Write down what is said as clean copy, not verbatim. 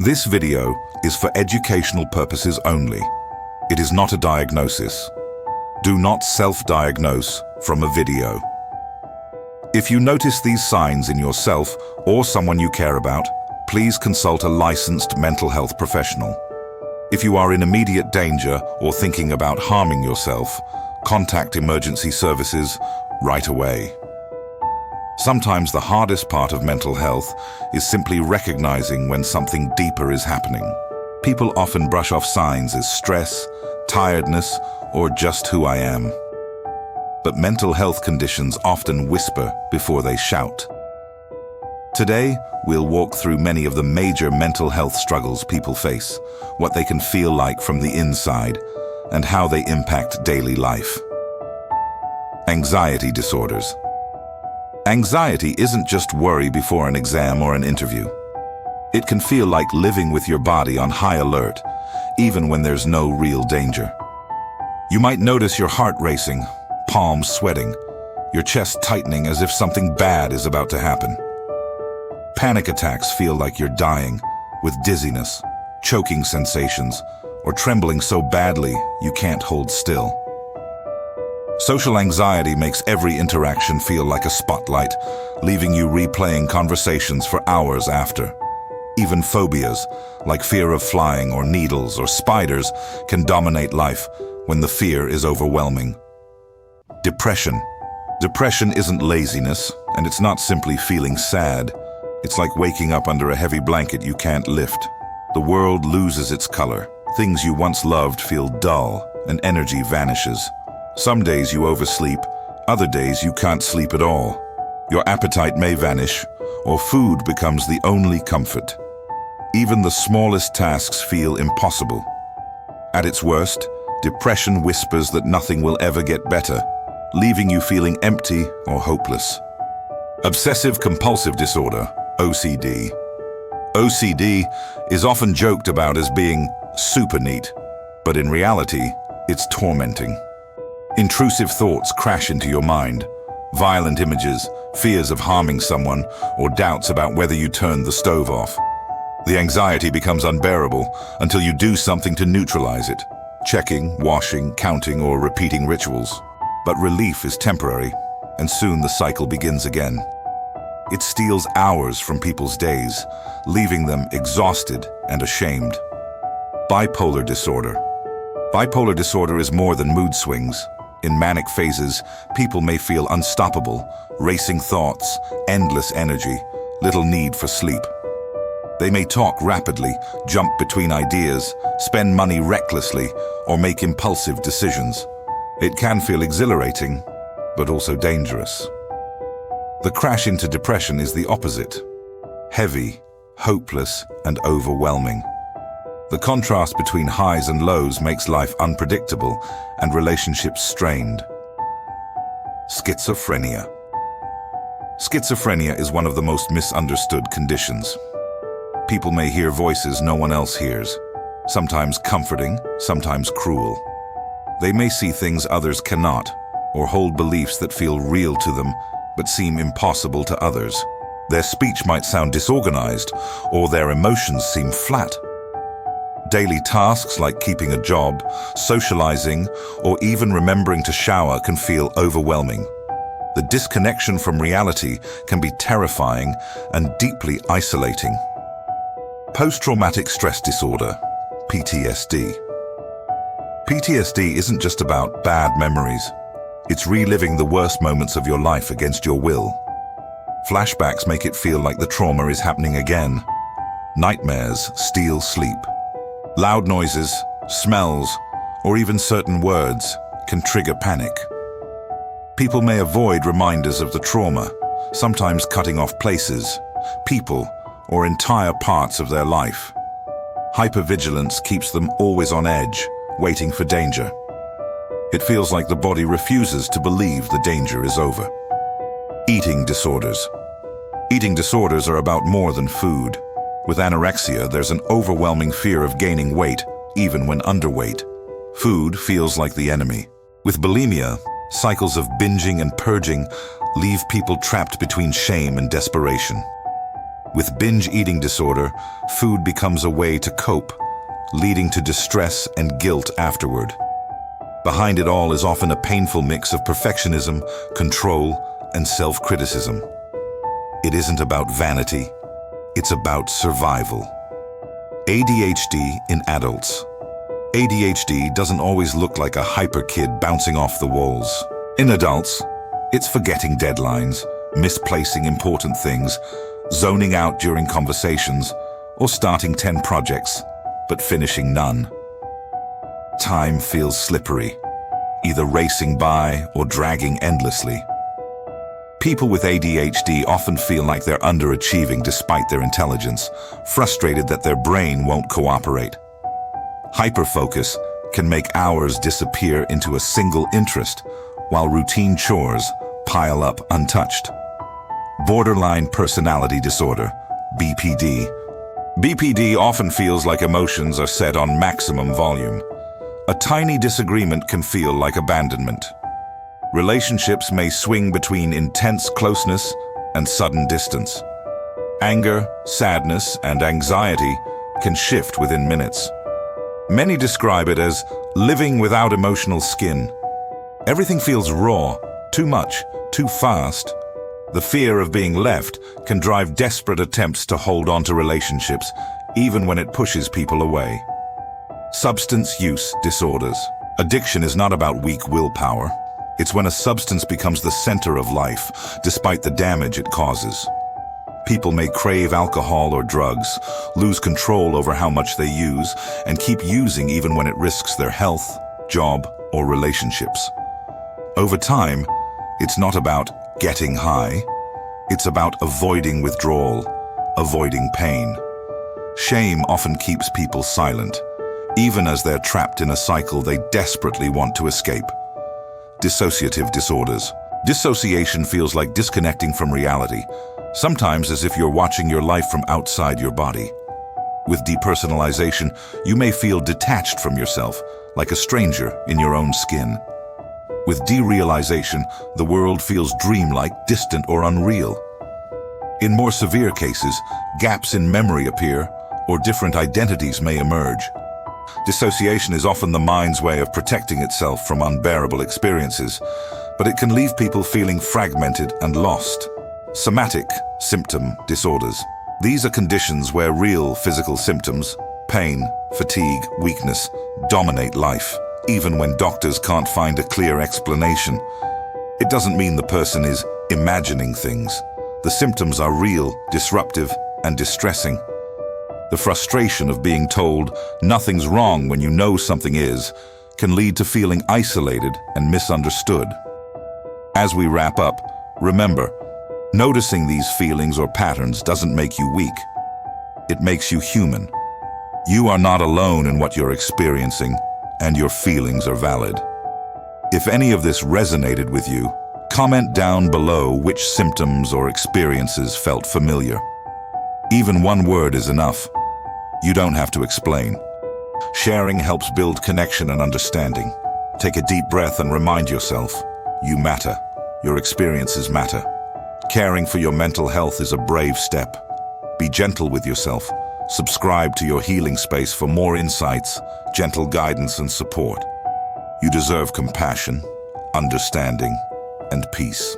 This video is for educational purposes only. It is not a diagnosis. Do not self-diagnose from a video. If you notice these signs in yourself or someone you care about, please consult a licensed mental health professional. If you are in immediate danger or thinking about harming yourself, contact emergency services right away. Sometimes the hardest part of mental health is simply recognizing when something deeper is happening. People often brush off signs as stress, tiredness, or just who I am. But mental health conditions often whisper before they shout. Today, we'll walk through many of the major mental health struggles people face, what they can feel like from the inside, and how they impact daily life. Anxiety disorders. Anxiety isn't just worry before an exam or an interview. It can feel like living with your body on high alert, even when there's no real danger. You might notice your heart racing, palms sweating, your chest tightening as if something bad is about to happen. Panic attacks feel like you're dying, with dizziness, choking sensations, or trembling so badly you can't hold still. Social anxiety makes every interaction feel like a spotlight, leaving you replaying conversations for hours after. Even phobias, like fear of flying or needles or spiders, can dominate life when the fear is overwhelming. Depression. Depression isn't laziness, and it's not simply feeling sad. It's like waking up under a heavy blanket you can't lift. The world loses its color. Things you once loved feel dull, and energy vanishes. Some days you oversleep, other days you can't sleep at all. Your appetite may vanish, or food becomes the only comfort. Even the smallest tasks feel impossible. At its worst, depression whispers that nothing will ever get better, leaving you feeling empty or hopeless. Obsessive-compulsive disorder, OCD. OCD is often joked about as being super neat, but in reality, it's tormenting. Intrusive thoughts crash into your mind. Violent images, fears of harming someone, or doubts about whether you turned the stove off. The anxiety becomes unbearable until you do something to neutralize it, checking, washing, counting, or repeating rituals. But relief is temporary, and soon the cycle begins again. It steals hours from people's days, leaving them exhausted and ashamed. Bipolar disorder. Bipolar disorder is more than mood swings. In manic phases, people may feel unstoppable, racing thoughts, endless energy, little need for sleep. They may talk rapidly, jump between ideas, spend money recklessly, or make impulsive decisions. It can feel exhilarating, but also dangerous. The crash into depression is the opposite. Heavy, hopeless, and overwhelming. The contrast between highs and lows makes life unpredictable and relationships strained. Schizophrenia. Schizophrenia is one of the most misunderstood conditions. People may hear voices no one else hears, sometimes comforting, sometimes cruel. They may see things others cannot, or hold beliefs that feel real to them but seem impossible to others. Their speech might sound disorganized, or their emotions seem flat. Daily tasks like keeping a job, socializing, or even remembering to shower can feel overwhelming. The disconnection from reality can be terrifying and deeply isolating. Post-traumatic stress disorder, PTSD. PTSD isn't just about bad memories. It's reliving the worst moments of your life against your will. Flashbacks make it feel like the trauma is happening again. Nightmares steal sleep. Loud noises, smells, or even certain words can trigger panic. People may avoid reminders of the trauma, sometimes cutting off places, people, or entire parts of their life. Hypervigilance keeps them always on edge, waiting for danger. It feels like the body refuses to believe the danger is over. Eating disorders. Eating disorders are about more than food. With anorexia, there's an overwhelming fear of gaining weight, even when underweight. Food feels like the enemy. With bulimia, cycles of binging and purging leave people trapped between shame and desperation. With binge eating disorder, food becomes a way to cope, leading to distress and guilt afterward. Behind it all is often a painful mix of perfectionism, control, and self-criticism. It isn't about vanity, it's about survival. ADHD in adults. ADHD doesn't always look like a hyper kid bouncing off the walls. In adults, it's forgetting deadlines, misplacing important things, zoning out during conversations, or starting 10 projects, but finishing none. Time feels slippery, either racing by or dragging endlessly. People with ADHD often feel like they're underachieving despite their intelligence, frustrated that their brain won't cooperate. Hyperfocus can make hours disappear into a single interest, while routine chores pile up untouched. Borderline personality disorder, BPD. BPD often feels like emotions are set on maximum volume. A tiny disagreement can feel like abandonment. Relationships may swing between intense closeness and sudden distance. Anger, sadness, and anxiety can shift within minutes. Many describe it as living without emotional skin. Everything feels raw, too much, too fast. The fear of being left can drive desperate attempts to hold on to relationships, even when it pushes people away. Substance use disorders. Addiction is not about weak willpower. It's when a substance becomes the center of life, despite the damage it causes. People may crave alcohol or drugs, lose control over how much they use, and keep using even when it risks their health, job, or relationships. Over time, it's not about getting high. It's about avoiding withdrawal, avoiding pain. Shame often keeps people silent, even as they're trapped in a cycle they desperately want to escape. Dissociative disorders. Dissociation feels like disconnecting from reality, sometimes as if you're watching your life from outside your body. With depersonalization, you may feel detached from yourself, like a stranger in your own skin. With derealization, the world feels dreamlike, distant, or unreal. In more severe cases, gaps in memory appear, or different identities may emerge. Dissociation is often the mind's way of protecting itself from unbearable experiences, but it can leave people feeling fragmented and lost. Somatic symptom disorders. These are conditions where real physical symptoms, pain, fatigue, weakness, dominate life, even when doctors can't find a clear explanation. It doesn't mean the person is imagining things. The symptoms are real, disruptive, and distressing. The frustration of being told nothing's wrong when you know something is can lead to feeling isolated and misunderstood. As we wrap up, remember, noticing these feelings or patterns doesn't make you weak. It makes you human. You are not alone in what you're experiencing, and your feelings are valid. If any of this resonated with you, comment down below which symptoms or experiences felt familiar. Even one word is enough. You don't have to explain. Sharing helps build connection and understanding. Take a deep breath and remind yourself, you matter. Your experiences matter. Caring for your mental health is a brave step. Be gentle with yourself. Subscribe to your healing space for more insights, gentle guidance, and support. You deserve compassion, understanding, and peace.